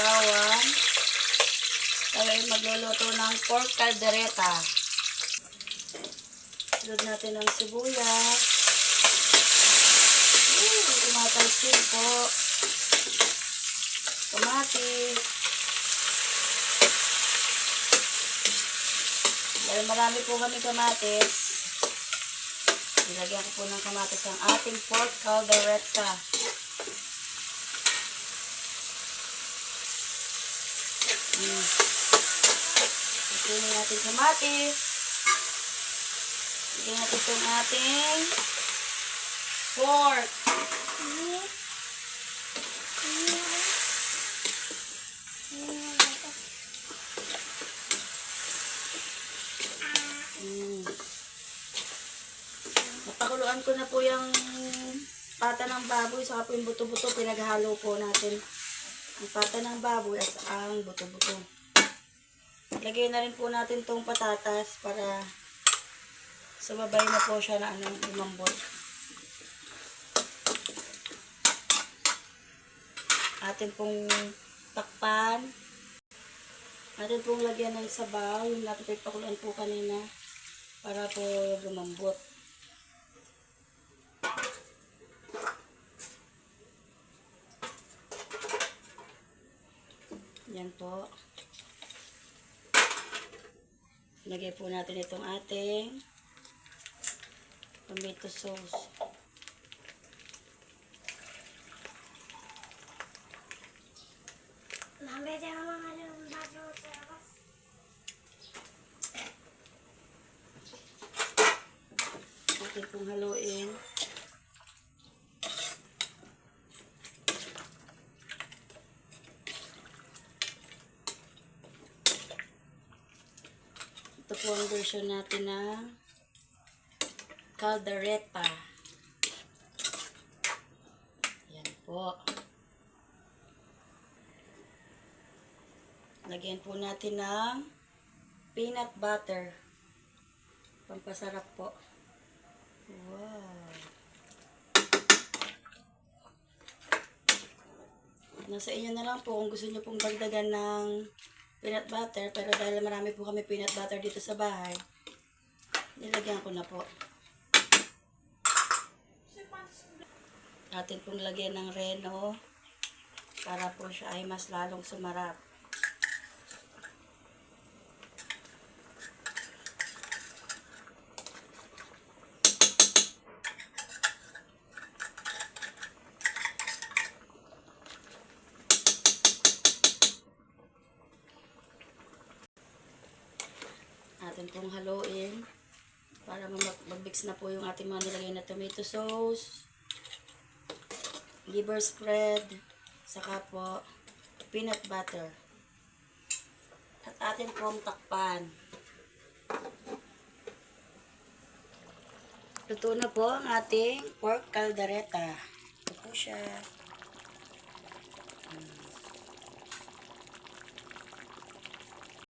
bawang. Tayo ay magluluto ng pork caldereta. Sunod natin ng sibuyas. Tumatalsin po. Kamatis. Dahil marami po kami kamatis, nilagyan ko po ng kamatis ang ating pork caldereta. Ituloy natin kamatis. Lagyan natin itong ating pork. Napakuluan ko na po yung pata ng baboy, saka po yung buto-buto, pinaghalo po natin ang pata ng baboy at ang buto-buto. Lagyan na rin po natin tong patatas para sumabay na po siya na lumambot. Atin pong takpan. Atin pong lagyan ng sabaw, yung natin pagpakuluan po kanina para po lumambot. Yan po. Lagay po natin itong ating tomato sauce. Atin pong haluin. Ito po ang version natin ng caldereta. Yan po. Lagyan po natin ng peanut butter. Pampasarap po. Wow. Nasa inyo na lang po kung gusto nyo pong dagdagan ng peanut butter, pero dahil marami po kami peanut butter dito sa bahay, nilagyan ko na po. Atin pong lagyan ng reno para po siya ay mas lalong sumarap. Atin pong haluin para mag-mix na po yung ating mga nilagay na tomato sauce, liver spread, saka po peanut butter. At atin pong takpan. Luto na po ang ating pork caldereta. Ito po siya.